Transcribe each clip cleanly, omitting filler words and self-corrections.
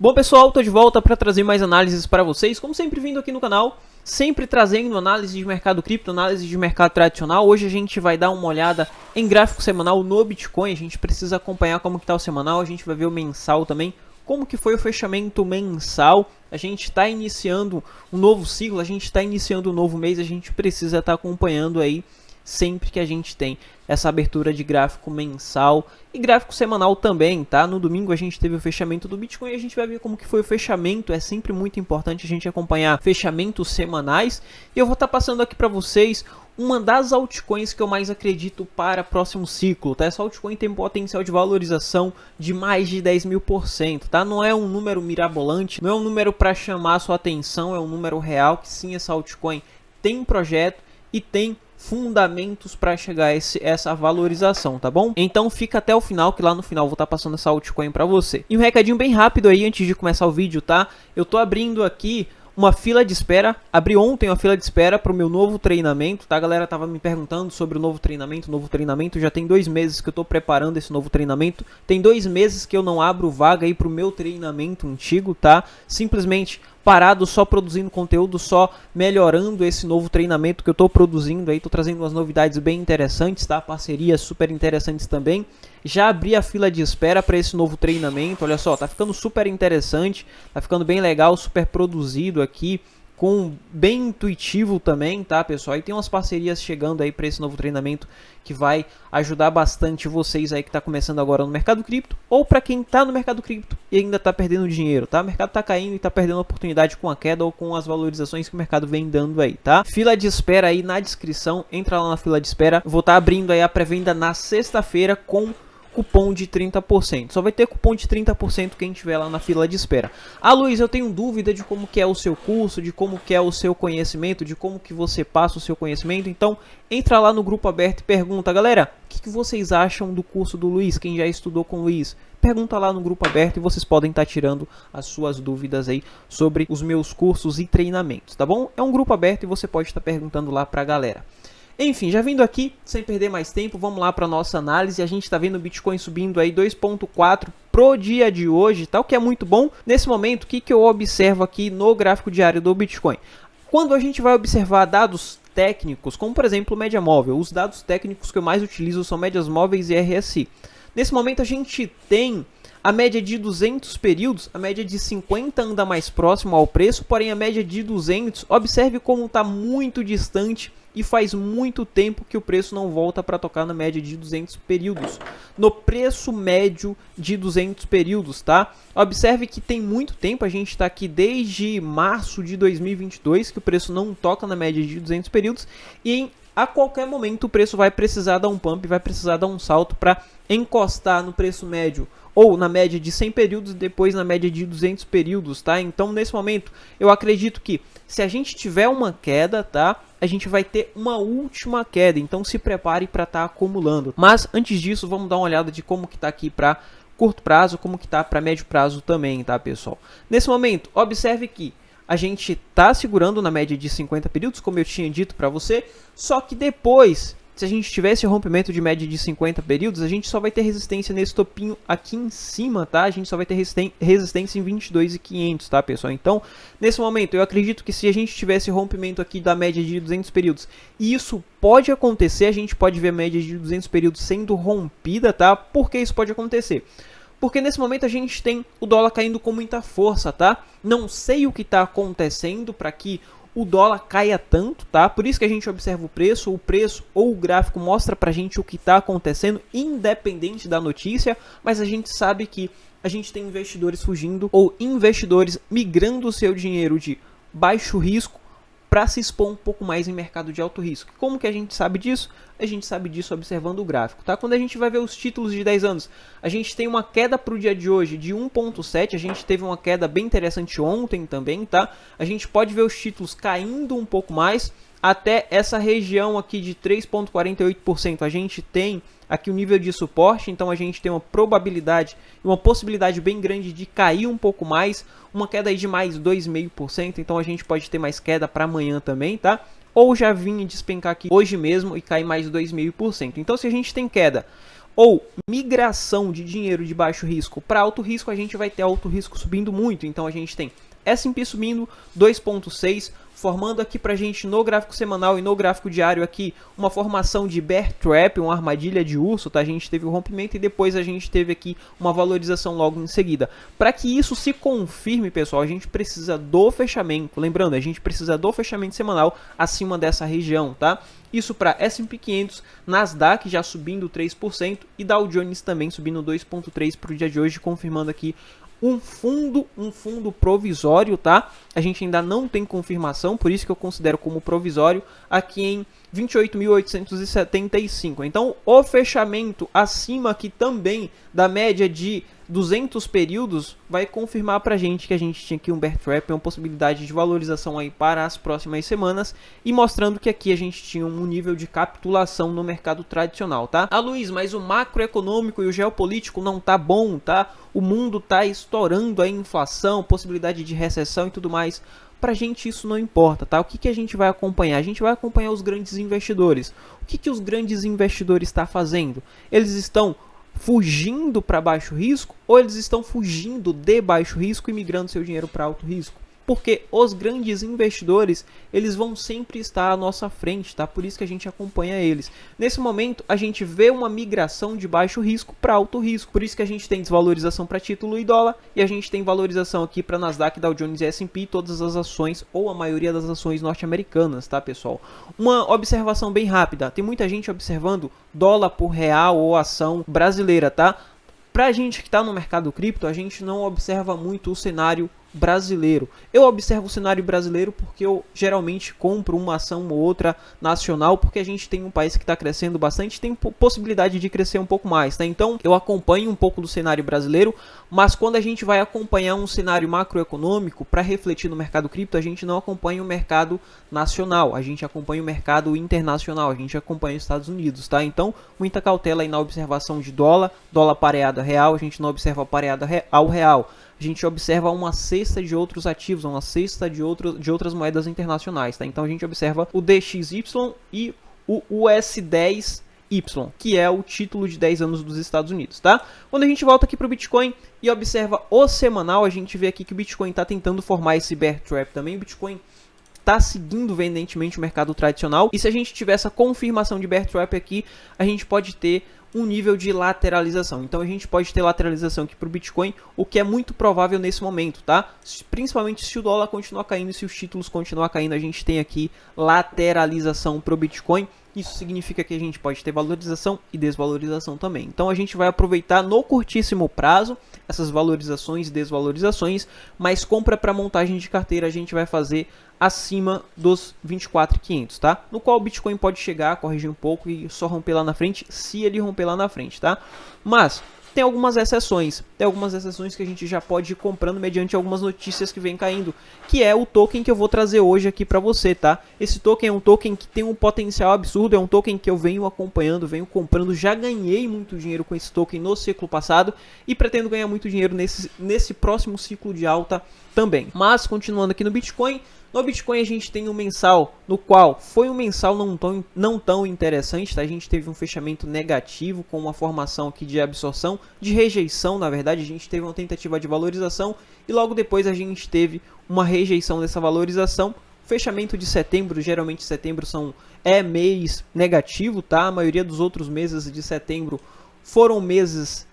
Bom pessoal, tô de volta para trazer mais análises para vocês, como sempre vindo aqui no canal, sempre trazendo análise de mercado cripto, análise de mercado tradicional. Hoje a gente vai dar uma olhada em gráfico semanal no Bitcoin, a gente precisa acompanhar como que tá o semanal, a gente vai ver o mensal também, como que foi o fechamento mensal. A gente está iniciando um novo ciclo, a gente está iniciando um novo mês, a gente precisa estar acompanhando aí sempre que a gente tem essa abertura de gráfico mensal e gráfico semanal também, tá? No domingo a gente teve o fechamento do Bitcoin e a gente vai ver como que foi o fechamento. É sempre muito importante a gente acompanhar fechamentos semanais. E eu vou estar passando aqui para vocês uma das altcoins que eu mais acredito para o próximo ciclo, tá? Essa altcoin tem potencial de valorização de mais de 10.000%, tá? Não é um número mirabolante, não é um número para chamar a sua atenção, é um número real que sim, essa altcoin tem um projeto e tem fundamentos para chegar a essa valorização, tá bom? Então fica até o final, que lá no final eu vou estar passando essa altcoin para você. E um recadinho bem rápido aí antes de começar o vídeo, tá? Eu tô abrindo aqui uma fila de espera, abri ontem uma fila de espera para o meu novo treinamento, tá? A galera tava me perguntando sobre o novo treinamento, já tem 2 meses que eu tô preparando esse novo treinamento, tem 2 meses que eu não abro vaga aí pro meu treinamento antigo, tá? Simplesmente parado, só produzindo conteúdo, só melhorando esse novo treinamento que eu tô produzindo aí, tô trazendo umas novidades bem interessantes, tá? Parcerias super interessantes também. Já abri a fila de espera para esse novo treinamento, olha só, tá ficando super interessante, tá ficando bem legal, super produzido aqui, com bem intuitivo também, tá pessoal? E tem umas parcerias chegando aí para esse novo treinamento que vai ajudar bastante vocês aí que tá começando agora no mercado cripto, ou para quem tá no mercado cripto e ainda tá perdendo dinheiro, tá? O mercado tá caindo e tá perdendo a oportunidade com a queda ou com as valorizações que o mercado vem dando aí, tá? Fila de espera aí na descrição, entra lá na fila de espera, vou estar abrindo aí a pré-venda na sexta-feira com cupom de 30%. Só vai ter cupom de 30% quem estiver lá na fila de espera. Ah, Luiz, eu tenho dúvida de como que é o seu curso, de como que é o seu conhecimento, de como que você passa o seu conhecimento. Então, entra lá no grupo aberto e pergunta, galera, o que vocês acham do curso do Luiz? Quem já estudou com o Luiz? Pergunta lá no grupo aberto e vocês podem estar tirando as suas dúvidas aí sobre os meus cursos e treinamentos, tá bom? É um grupo aberto e você pode estar perguntando lá pra galera. Enfim, já vindo aqui, sem perder mais tempo, vamos lá para nossa análise. A gente está vendo o Bitcoin subindo aí 2,4 pro dia de hoje, tá? O que é muito bom. Nesse momento, o que eu observo aqui no gráfico diário do Bitcoin? Quando a gente vai observar dados técnicos, como por exemplo média móvel, os dados técnicos que eu mais utilizo são médias móveis e RSI. Nesse momento a gente tem a média de 200 períodos, a média de 50 anda mais próximo ao preço, porém a média de 200, observe como está muito distante e faz muito tempo que o preço não volta para tocar na média de 200 períodos. No preço médio de 200 períodos, tá? Observe que tem muito tempo, a gente está aqui desde março de 2022, que o preço não toca na média de 200 períodos e a qualquer momento o preço vai precisar dar um pump, vai precisar dar um salto para encostar no preço médio ou na média de 100 períodos e depois na média de 200 períodos, tá? Então, nesse momento, eu acredito que se a gente tiver uma queda, tá? A gente vai ter uma última queda, então se prepare para estar acumulando. Mas, antes disso, vamos dar uma olhada de como que tá aqui para curto prazo, como que tá para médio prazo também, tá, pessoal? Nesse momento, observe que a gente tá segurando na média de 50 períodos, como eu tinha dito para você, só que depois, se a gente tivesse rompimento de média de 50 períodos, a gente só vai ter resistência nesse topinho aqui em cima, tá? A gente só vai ter resistência em 22.500, tá, pessoal? Então, nesse momento, eu acredito que se a gente tivesse rompimento aqui da média de 200 períodos, e isso pode acontecer, a gente pode ver a média de 200 períodos sendo rompida, tá? Por que isso pode acontecer? Porque nesse momento a gente tem o dólar caindo com muita força, tá? Não sei o que está acontecendo para que o dólar caia tanto, tá? Por isso que a gente observa o preço ou o gráfico mostra pra gente o que está acontecendo, independente da notícia, mas a gente sabe que a gente tem investidores fugindo ou investidores migrando o seu dinheiro de baixo risco para se expor um pouco mais em mercado de alto risco. Como que a gente sabe disso? A gente sabe disso observando o gráfico, tá? Quando a gente vai ver os títulos de 10 anos, a gente tem uma queda para o dia de hoje de 1,7, a gente teve uma queda bem interessante ontem também, tá? A gente pode ver os títulos caindo um pouco mais, até essa região aqui de 3,48%. A gente tem aqui o nível de suporte, então a gente tem uma probabilidade, uma possibilidade bem grande de cair um pouco mais, uma queda aí de mais 2,5%, então a gente pode ter mais queda para amanhã também, tá? Ou já vinha despencar aqui hoje mesmo e cair mais 2,5%. Então se a gente tem queda, ou migração de dinheiro de baixo risco para alto risco, a gente vai ter alto risco subindo muito. Então a gente tem S&P subindo 2,6, formando aqui pra gente no gráfico semanal e no gráfico diário aqui uma formação de bear trap, uma armadilha de urso, tá? A gente teve o rompimento e depois a gente teve aqui uma valorização logo em seguida. Para que isso se confirme, pessoal, a gente precisa do fechamento, lembrando, a gente precisa do fechamento semanal acima dessa região, tá? Isso para S&P 500, Nasdaq já subindo 3% e Dow Jones também subindo 2,3% para o dia de hoje, confirmando aqui um fundo provisório, tá? A gente ainda não tem confirmação, por isso que eu considero como provisório aqui em 28.875. Então, o fechamento acima aqui também da média de 200 períodos vai confirmar pra gente que a gente tinha aqui um bear trap, uma possibilidade de valorização aí para as próximas semanas e mostrando que aqui a gente tinha um nível de capitulação no mercado tradicional, tá? Ah, Luiz, mas o macroeconômico e o geopolítico não tá bom, tá? O mundo tá estourando a inflação, possibilidade de recessão e tudo mais. Pra gente isso não importa, tá? O que a gente vai acompanhar? A gente vai acompanhar os grandes investidores. O que os grandes investidores estão fazendo? Eles estão fugindo para baixo risco ou eles estão fugindo de baixo risco e migrando seu dinheiro para alto risco? Porque os grandes investidores, eles vão sempre estar à nossa frente, tá? Por isso que a gente acompanha eles. Nesse momento, a gente vê uma migração de baixo risco para alto risco. Por isso que a gente tem desvalorização para título e dólar e a gente tem valorização aqui para Nasdaq, Dow Jones e S&P, todas as ações ou a maioria das ações norte-americanas, tá, pessoal? Uma observação bem rápida. Tem muita gente observando dólar por real ou ação brasileira, tá? Pra gente que está no mercado cripto, a gente não observa muito o cenário brasileiro. Eu observo o cenário brasileiro porque eu geralmente compro uma ação ou outra nacional, porque a gente tem um país que está crescendo bastante, tem possibilidade de crescer um pouco mais, tá? Então eu acompanho um pouco do cenário brasileiro, mas quando a gente vai acompanhar um cenário macroeconômico para refletir no mercado cripto, a gente não acompanha o mercado nacional, a gente acompanha o mercado internacional, a gente acompanha os Estados Unidos, tá? Então muita cautela aí na observação de dólar pareado a real, a gente não observa pareado ao real. A gente observa uma cesta de outros ativos, uma cesta de outras moedas internacionais, tá? Então a gente observa o DXY e o US10Y, que é o título de 10 anos dos Estados Unidos, tá? Quando a gente volta aqui para o Bitcoin e observa o semanal, a gente vê aqui que o Bitcoin está tentando formar esse bear trap também. O Bitcoin está seguindo evidentemente o mercado tradicional, e se a gente tiver essa confirmação de bear trap aqui, a gente pode ter um nível de lateralização. Então a gente pode ter lateralização aqui para o Bitcoin, o que é muito provável nesse momento, tá? Principalmente se o dólar continuar caindo e se os títulos continuar caindo, a gente tem aqui lateralização para o Bitcoin. Isso significa que a gente pode ter valorização e desvalorização também. Então a gente vai aproveitar no curtíssimo prazo essas valorizações e desvalorizações, mas compra para montagem de carteira a gente vai fazer acima dos 24.500, tá? No qual o Bitcoin pode chegar, corrigir um pouco e só romper lá na frente, se ele romper lá na frente, tá? Mas tem algumas exceções que a gente já pode ir comprando mediante algumas notícias que vem caindo, que é o token que eu vou trazer hoje aqui para você, tá? Esse token é um token que tem um potencial absurdo, é um token que eu venho acompanhando, venho comprando, já ganhei muito dinheiro com esse token no ciclo passado e pretendo ganhar muito dinheiro nesse próximo ciclo de alta também. Mas continuando aqui no Bitcoin, no Bitcoin a gente tem um mensal, no qual foi um mensal não tão interessante, tá? A gente teve um fechamento negativo com uma formação aqui de absorção, de rejeição, na verdade. A gente teve uma tentativa de valorização e logo depois a gente teve uma rejeição dessa valorização. Fechamento de setembro, geralmente setembro é mês negativo, tá? A maioria dos outros meses de setembro foram meses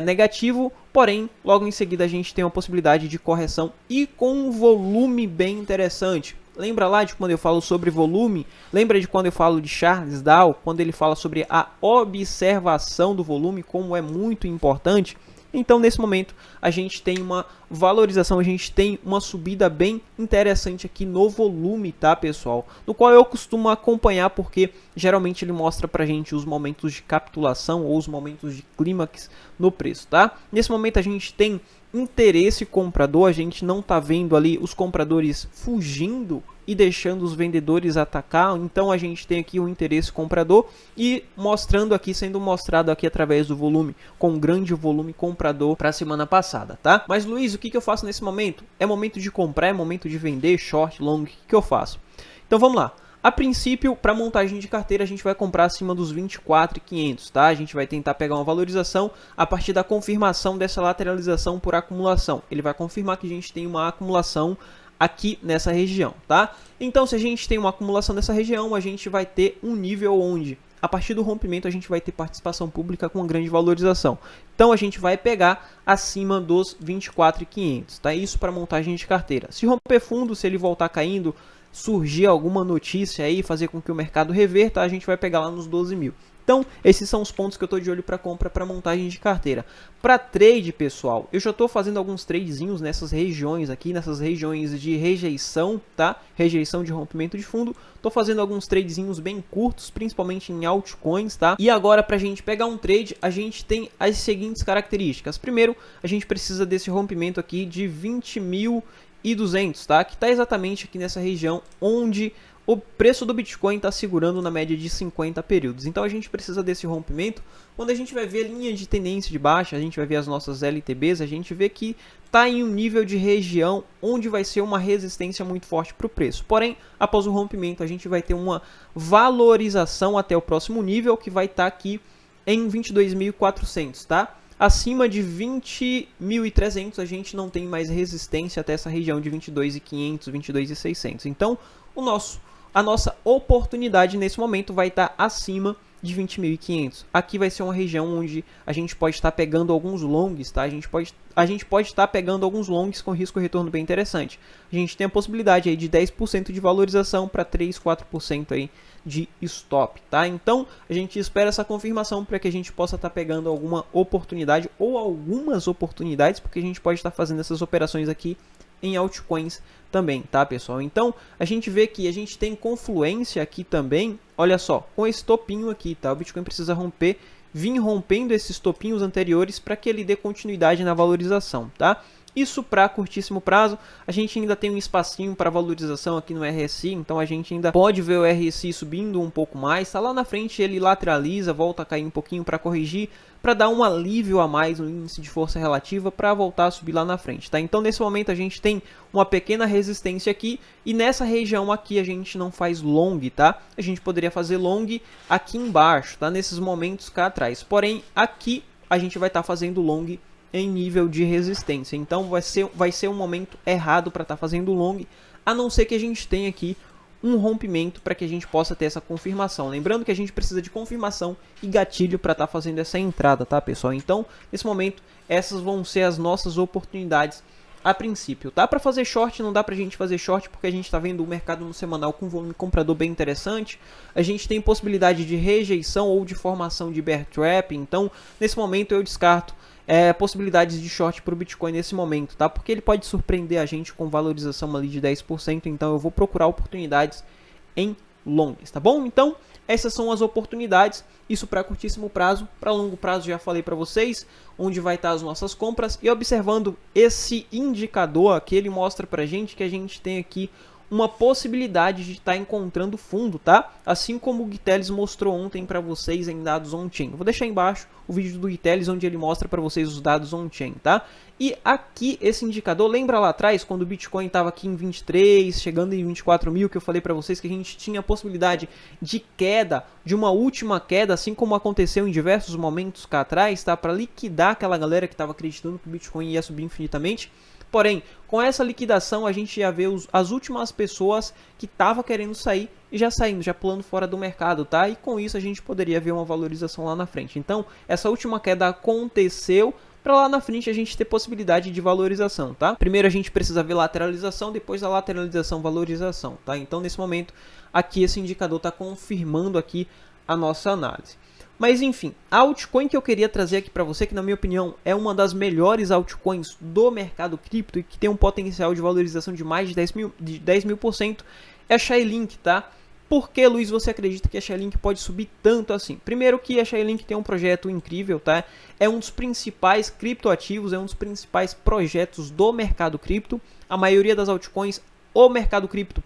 negativo, porém logo em seguida a gente tem uma possibilidade de correção e com um volume bem interessante. Lembra lá de quando eu falo sobre volume? Lembra de quando eu falo de Charles Dow, quando ele fala sobre a observação do volume, como é muito importante? Então nesse momento a gente tem uma valorização, a gente tem uma subida bem interessante aqui no volume, tá, pessoal? No qual eu costumo acompanhar porque geralmente ele mostra pra gente os momentos de capitulação ou os momentos de clímax no preço, tá? Nesse momento a gente tem interesse comprador, a gente não tá vendo ali os compradores fugindo e deixando os vendedores atacar, então a gente tem aqui o interesse comprador e sendo mostrado aqui através do volume, com um grande volume comprador para a semana passada, tá? Mas Luiz, o que eu faço nesse momento? É momento de comprar, é momento de vender, short, long, o que eu faço? Então vamos lá. A princípio, para montagem de carteira, a gente vai comprar acima dos 24.500, tá? A gente vai tentar pegar uma valorização a partir da confirmação dessa lateralização por acumulação. Ele vai confirmar que a gente tem uma acumulação aqui nessa região, tá? Então, se a gente tem uma acumulação nessa região, a gente vai ter um nível onde, a partir do rompimento, a gente vai ter participação pública com uma grande valorização. Então, a gente vai pegar acima dos 24.500, tá? Isso para montagem de carteira. Se romper fundo, se ele voltar caindo, surgir alguma notícia aí, fazer com que o mercado reverta, a gente vai pegar lá nos 12 mil. Então, esses são os pontos que eu estou de olho para compra, para montagem de carteira. Para trade, pessoal, eu já estou fazendo alguns tradezinhos nessas regiões aqui, nessas regiões de rejeição, tá? Rejeição de rompimento de fundo. Estou fazendo alguns tradezinhos bem curtos, principalmente em altcoins, tá? E agora, para a gente pegar um trade, a gente tem as seguintes características. Primeiro, a gente precisa desse rompimento aqui de 20.200, tá? Que está exatamente aqui nessa região onde o preço do Bitcoin está segurando na média de 50 períodos. Então a gente precisa desse rompimento. Quando a gente vai ver a linha de tendência de baixa, a gente vai ver as nossas LTBs, a gente vê que está em um nível de região onde vai ser uma resistência muito forte para o preço. Porém, após o rompimento, a gente vai ter uma valorização até o próximo nível, que vai estar aqui em 22.400, tá? Acima de 20.300 a gente não tem mais resistência até essa região de 22.500, 22.600. Então, a nossa oportunidade nesse momento vai estar acima de 20.500. Aqui vai ser uma região onde a gente pode estar pegando alguns longs, tá? A gente pode estar pegando alguns longs com risco retorno bem interessante. A gente tem a possibilidade aí de 10% de valorização para 3, 4% aí de stop, tá? Então, a gente espera essa confirmação para que a gente possa estar pegando alguma oportunidade ou algumas oportunidades, porque a gente pode estar fazendo essas operações aqui em altcoins também, tá, pessoal? Então, a gente vê que a gente tem confluência aqui também, olha só, com esse topinho aqui, tá? O Bitcoin precisa vir rompendo esses topinhos anteriores para que ele dê continuidade na valorização, tá? Isso para curtíssimo prazo. A gente ainda tem um espacinho para valorização aqui no RSI, então a gente ainda pode ver o RSI subindo um pouco mais. Tá lá na frente, ele lateraliza, volta a cair um pouquinho para corrigir, para dar um alívio a mais no índice de força relativa para voltar a subir lá na frente, tá? Então nesse momento a gente tem uma pequena resistência aqui e nessa região aqui a gente não faz long, tá? A gente poderia fazer long aqui embaixo, tá? Nesses momentos cá atrás. Porém, aqui a gente vai estar fazendo long em nível de resistência. Então vai ser um momento errado para estar fazendo long, a não ser que a gente tenha aqui um rompimento para que a gente possa ter essa confirmação. Lembrando que a gente precisa de confirmação e gatilho para estar fazendo essa entrada, tá, pessoal? Então, nesse momento, essas vão ser as nossas oportunidades a princípio, tá? Para fazer short, não dá pra gente fazer short porque a gente tá vendo o mercado no semanal com volume comprador bem interessante. A gente tem possibilidade de rejeição ou de formação de bear trap, então, nesse momento eu descarto possibilidades de short para o Bitcoin nesse momento, tá? Porque ele pode surpreender a gente com valorização ali de 10%, então eu vou procurar oportunidades em longs, tá bom? Então, essas são as oportunidades, isso para curtíssimo prazo. Para longo prazo já falei para vocês onde vai estar as nossas compras, e observando esse indicador aqui, ele mostra para a gente que a gente tem aqui uma possibilidade de estar encontrando fundo, tá? Assim como o Guitelis mostrou ontem para vocês em dados on-chain. Vou deixar embaixo o vídeo do Guitelis onde ele mostra para vocês os dados on-chain, tá? E aqui esse indicador, lembra lá atrás quando o Bitcoin estava aqui em 23, chegando em 24 mil, que eu falei para vocês que a gente tinha a possibilidade de queda, de uma última queda, assim como aconteceu em diversos momentos cá atrás, tá? Para liquidar aquela galera que estava acreditando que o Bitcoin ia subir infinitamente. Porém, com essa liquidação a gente já vê as últimas pessoas que estavam querendo sair e já saindo, já pulando fora do mercado, tá? E com isso a gente poderia ver uma valorização lá na frente. Então, essa última queda aconteceu para lá na frente a gente ter possibilidade de valorização, tá? Primeiro a gente precisa ver lateralização, depois da lateralização, valorização, tá? Então, nesse momento, aqui esse indicador está confirmando aqui a nossa análise. Mas enfim, a altcoin que eu queria trazer aqui para você, que na minha opinião é uma das melhores altcoins do mercado cripto e que tem um potencial de valorização de mais de 10.000%, é a Chainlink, tá? Por que, Luiz, você acredita que a Chainlink pode subir tanto assim? Primeiro que a Chainlink tem um projeto incrível, tá? É um dos principais criptoativos, é um dos principais projetos do mercado cripto. A maioria das altcoins, o mercado cripto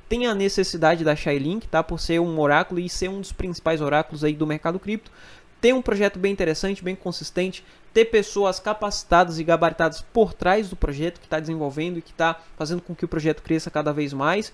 tem a necessidade da Chainlink, tá? Por ser um oráculo e ser um dos principais oráculos aí do mercado cripto. Tem um projeto bem interessante, bem consistente, ter pessoas capacitadas e gabaritadas por trás do projeto que está desenvolvendo e que está fazendo com que o projeto cresça cada vez mais.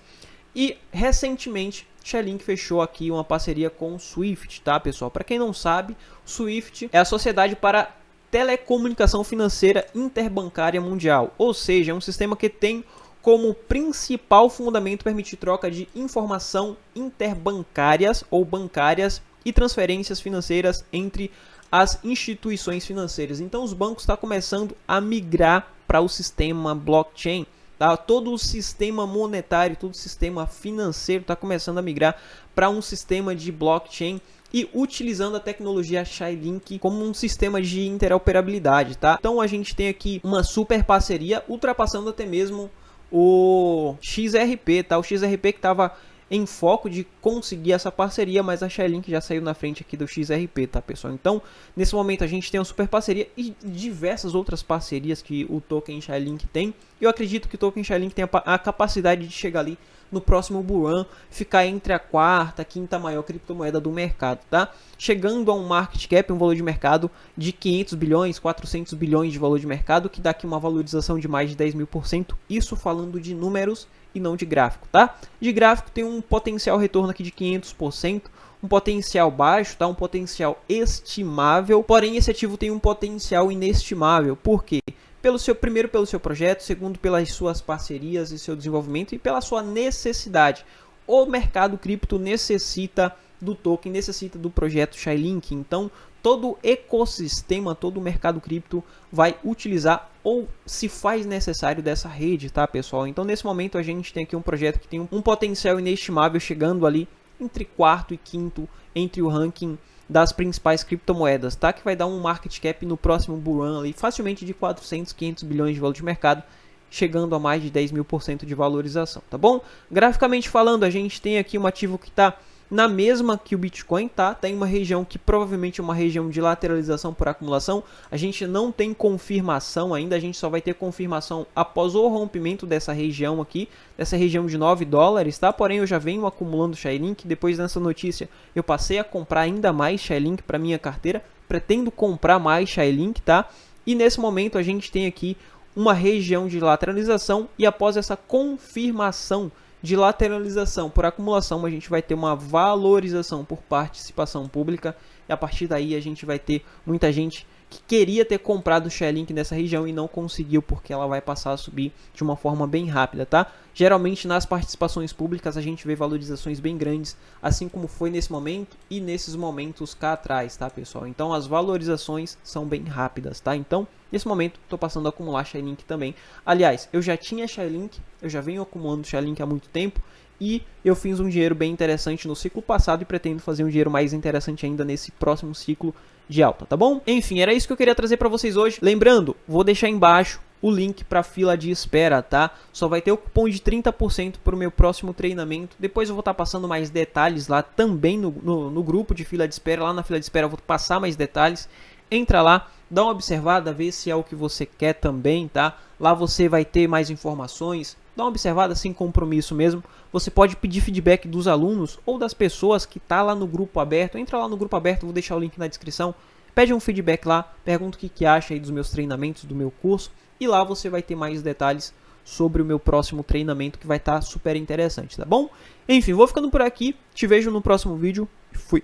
E recentemente Chainlink fechou aqui uma parceria com o Swift, tá, pessoal? Para quem não sabe, o Swift é a Sociedade para Telecomunicação Financeira Interbancária Mundial, ou seja, é um sistema que tem como principal fundamento permitir troca de informação interbancárias ou bancárias e transferências financeiras entre as instituições financeiras. Então os bancos estão começando a migrar para o sistema blockchain. Tá? Todo o sistema monetário, todo o sistema financeiro está começando a migrar para um sistema de blockchain e utilizando a tecnologia Chainlink como um sistema de interoperabilidade. Tá? Então a gente tem aqui uma super parceria, ultrapassando até mesmo o XRP. Tá? O XRP que estava em foco de conseguir essa parceria, mas a Chainlink já saiu na frente aqui do XRP, tá, pessoal? Então, nesse momento a gente tem uma super parceria e diversas outras parcerias que o token Chainlink tem. Eu acredito que o token Chainlink tem a capacidade de chegar ali no próximo bull run, ficar entre a quarta e quinta maior criptomoeda do mercado, tá? Chegando a um market cap, um valor de mercado de 500 bilhões, 400 bilhões de valor de mercado, que dá aqui uma valorização de mais de 10.000%, isso falando de números e não de gráfico, tá? De gráfico tem um potencial retorno aqui de 500%, um potencial baixo, tá? Um potencial estimável, porém esse ativo tem um potencial inestimável. Por quê? Primeiro pelo seu projeto, segundo pelas suas parcerias e seu desenvolvimento e pela sua necessidade. O mercado cripto necessita do token, necessita do projeto Chainlink. Então, todo o ecossistema, todo o mercado cripto vai utilizar ou se faz necessário dessa rede, tá, pessoal? Então, nesse momento, a gente tem aqui um projeto que tem um potencial inestimável, chegando ali entre quarto e quinto entre o ranking das principais criptomoedas, tá? Que vai dar um market cap no próximo bull run ali, facilmente de 400, 500 bilhões de valor de mercado, chegando a mais de 10.000% de valorização, tá bom? Graficamente falando, a gente tem aqui um ativo que está na mesma que o Bitcoin, tá? Tem uma região que provavelmente é uma região de lateralização por acumulação. A gente não tem confirmação ainda, a gente só vai ter confirmação após o rompimento dessa região aqui, dessa região de 9 dólares, tá? Porém, eu já venho acumulando Chainlink. Depois dessa notícia, eu passei a comprar ainda mais Chainlink para minha carteira. Pretendo comprar mais Chainlink, tá? E nesse momento a gente tem aqui uma região de lateralização e após essa confirmação de lateralização por acumulação, a gente vai ter uma valorização por participação pública e a partir daí a gente vai ter muita gente que queria ter comprado o Chainlink nessa região e não conseguiu porque ela vai passar a subir de uma forma bem rápida, tá? Geralmente nas participações públicas a gente vê valorizações bem grandes, assim como foi nesse momento e nesses momentos cá atrás, tá, pessoal? Então as valorizações são bem rápidas, tá? Então, nesse momento, estou passando a acumular Chainlink também. Aliás, eu já tinha Chainlink, eu já venho acumulando Chainlink há muito tempo e eu fiz um dinheiro bem interessante no ciclo passado e pretendo fazer um dinheiro mais interessante ainda nesse próximo ciclo de alta, tá bom? Enfim, era isso que eu queria trazer para vocês hoje. Lembrando, vou deixar embaixo o link para fila de espera, tá? Só vai ter o cupom de 30% para o meu próximo treinamento. Depois eu vou estar passando mais detalhes lá também no grupo de fila de espera. Lá na fila de espera eu vou passar mais detalhes. Entra lá, dá uma observada, vê se é o que você quer também, tá? Lá você vai ter mais informações. Dá uma observada sem compromisso mesmo. Você pode pedir feedback dos alunos ou das pessoas que tá lá no grupo aberto. Entra lá no grupo aberto, vou deixar o link na descrição. Pede um feedback lá, pergunta o que acha aí dos meus treinamentos, do meu curso. E lá você vai ter mais detalhes sobre o meu próximo treinamento que vai estar super interessante, tá bom? Enfim, vou ficando por aqui. Te vejo no próximo vídeo. Fui!